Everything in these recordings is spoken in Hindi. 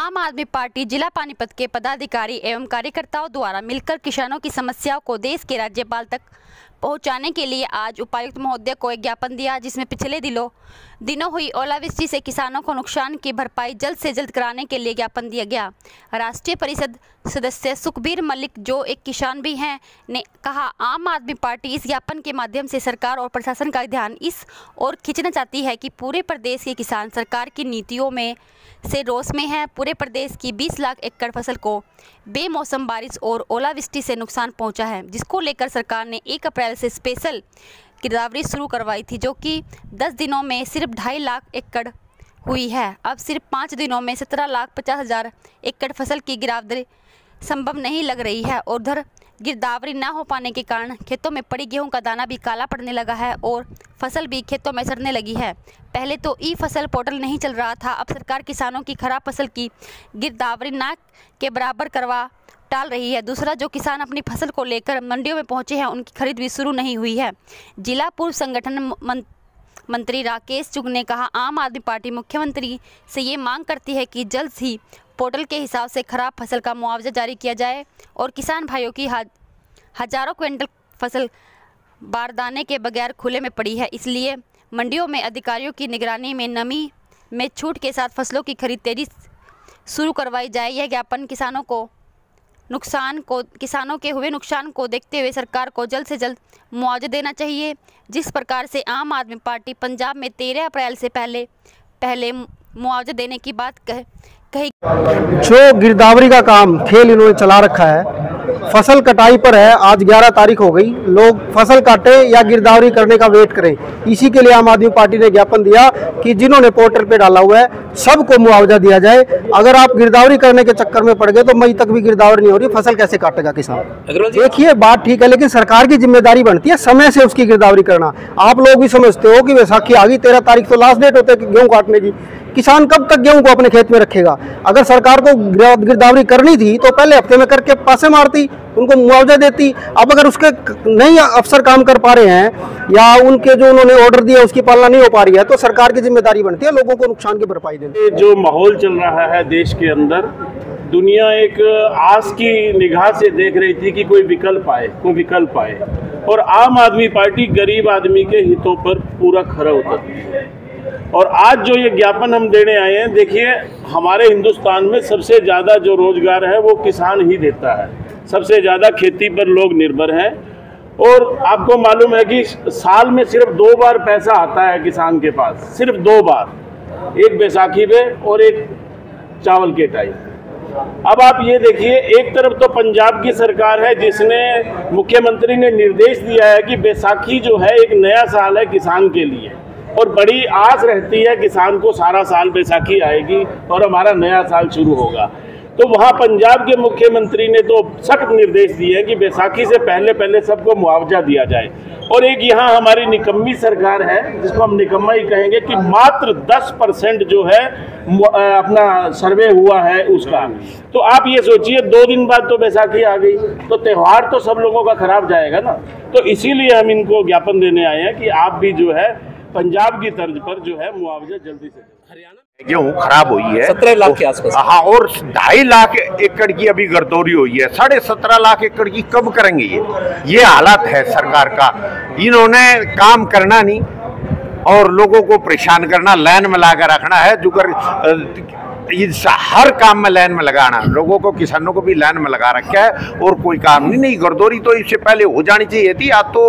आम आदमी पार्टी जिला पानीपत के पदाधिकारी एवं कार्यकर्ताओं द्वारा मिलकर किसानों की समस्याओं को देश के राज्यपाल तक पहुंचाने के लिए आज उपायुक्त महोदय को एक ज्ञापन दिया, जिसमें पिछले दिनों हुई ओलावृष्टि से किसानों को नुकसान की भरपाई जल्द से जल्द कराने के लिए ज्ञापन दिया गया। राष्ट्रीय परिषद सदस्य सुखबीर मलिक, जो एक किसान भी हैं, ने कहा, आम आदमी पार्टी इस ज्ञापन के माध्यम से सरकार और प्रशासन का ध्यान इस ओर खींचना चाहती है कि पूरे प्रदेश के किसान सरकार की नीतियों में से रोष में है। पूरे प्रदेश की 20 लाख एकड़ फसल को बेमौसम बारिश और ओलावृष्टि से नुकसान पहुंचा है, जिसको लेकर सरकार ने 1 अप्रैल से स्पेशल गिरदावरी शुरू करवाई थी, जो कि 10 दिनों में सिर्फ 2.5 लाख एकड़ हुई है। अब सिर्फ 5 दिनों में 17,50,000 एकड़ फसल की गिरदावरी संभव नहीं लग रही है और उधर गिरदावरी न हो पाने के कारण खेतों में पड़ी गेहूं का दाना भी काला पड़ने लगा है और फसल भी खेतों में सड़ने लगी है। पहले तो ई फसल पोर्टल नहीं चल रहा था, अब सरकार किसानों की खराब फसल की गिरदावरी न के बराबर करवा टाल रही है। दूसरा, जो किसान अपनी फसल को लेकर मंडियों में पहुंचे हैं, उनकी खरीद भी शुरू नहीं हुई है। जिला पूर्व संगठन मंत्री राकेश चुग ने कहा, आम आदमी पार्टी मुख्यमंत्री से ये मांग करती है कि जल्द ही पोर्टल के हिसाब से खराब फसल का मुआवजा जारी किया जाए और किसान भाइयों की हजारों क्विंटल फसल बारदाने के बगैर खुले में पड़ी है। इसलिए मंडियों में अधिकारियों की निगरानी में नमी में छूट के साथ फसलों की खरीद तेजी शुरू करवाई जाए। यह ज्ञापन किसानों के हुए नुकसान को देखते हुए सरकार को जल्द से जल्द मुआवजा देना चाहिए। जिस प्रकार से आम आदमी पार्टी पंजाब में 13 अप्रैल से पहले मुआवजा देने की बात कही। जो गिरदावरी का काम खेल इन्होंने चला रखा है, फसल कटाई पर है, आज 11 तारीख हो गई, लोग फसल काटे या गिरदावरी करने का वेट करें। इसी के लिए आम आदमी पार्टी ने ज्ञापन दिया कि जिन्होंने पोर्टल पे डाला हुआ है सबको मुआवजा दिया जाए। अगर आप गिरदावरी करने के चक्कर में पड़ गए तो मई तक भी गिरदावरी नहीं हो रही, फसल कैसे काटेगा किसान? देखिए, बात ठीक है, लेकिन सरकार की जिम्मेदारी बनती है समय से उसकी गिरदावरी करना। आप लोग भी समझते हो कि वैसाखी आ गई, 13 तारीख तो लास्ट डेट होते है गेहूँ काटने की। किसान कब तक गेहूं को अपने खेत में रखेगा? अगर सरकार को गिरदावरी करनी थी तो पहले हफ्ते में करके पासे मारती, उनको मुआवजा देती। अब अगर उसके नहीं अफसर काम कर पा रहे हैं या उनके जो उन्होंने ऑर्डर दिया उसकी पालना नहीं हो पा रही है, तो सरकार की जिम्मेदारी बनती है लोगों को नुकसान की भरपाई देनी। जो माहौल चल रहा है देश के अंदर, दुनिया एक आस की निगाह से देख रही थी कि कोई विकल्प आए और आम आदमी पार्टी गरीब आदमी के हितों पर पूरा खरा उतरती है। और आज जो ये ज्ञापन हम देने आए हैं, देखिए, हमारे हिंदुस्तान में सबसे ज़्यादा जो रोजगार है वो किसान ही देता है। सबसे ज़्यादा खेती पर लोग निर्भर हैं और आपको मालूम है कि साल में सिर्फ 2 बार पैसा आता है किसान के पास, सिर्फ 2 बार, एक बैसाखी पे और एक चावल के टाइम। अब आप ये देखिए, एक तरफ तो पंजाब की सरकार है जिसने मुख्यमंत्री ने निर्देश दिया है कि बैसाखी जो है एक नया साल है किसान के लिए और बड़ी आस रहती है किसान को, सारा साल बैसाखी आएगी और हमारा नया साल शुरू होगा। तो वहाँ पंजाब के मुख्यमंत्री ने तो सख्त निर्देश दिए हैं कि बैसाखी से पहले सबको मुआवजा दिया जाए। और एक यहाँ हमारी निकम्मी सरकार है, जिसको हम निकम्मा ही कहेंगे, कि मात्र 10% जो है अपना सर्वे हुआ है उसका। तो आप ये सोचिए, 2 दिन बाद तो बैसाखी आ गई, तो त्यौहार तो सब लोगों का खराब जाएगा ना। तो इसीलिए हम इनको ज्ञापन देने आए हैं कि आप भी जो है पंजाब की तर्ज पर जो है मुआवजा जल्दी से। हरियाणा गेहूँ खराब हुई है 17 लाख के आसपास। हाँ, और 2.5 लाख एकड़ की अभी गर्दौरी हुई है। 17.5 लाख एकड़ की कब करेंगे? ये हालत है सरकार का। इन्होंने काम करना नहीं और लोगों को परेशान करना, लाइन में लगा रखना है। हर काम में लाइन में लगाना, लोगों को, किसानों को भी लाइन में लगा रखा है और कोई काम नहीं। गर्दौरी तो इससे पहले हो जानी चाहिए थी। आज तो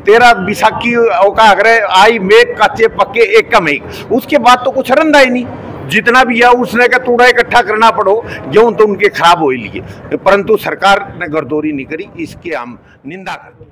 13 बैसाखी का अगर आई, मेघ कच्चे पक्के एक कम एक, उसके बाद तो कुछ रंधा ही नहीं। जितना भी है उसने का तूड़ा इकट्ठा करना पड़ो, गेहूं तो उनके खराब हो लिए, परंतु सरकार ने गर्दौरी नहीं करी, इसकी हम निंदा करते हैं।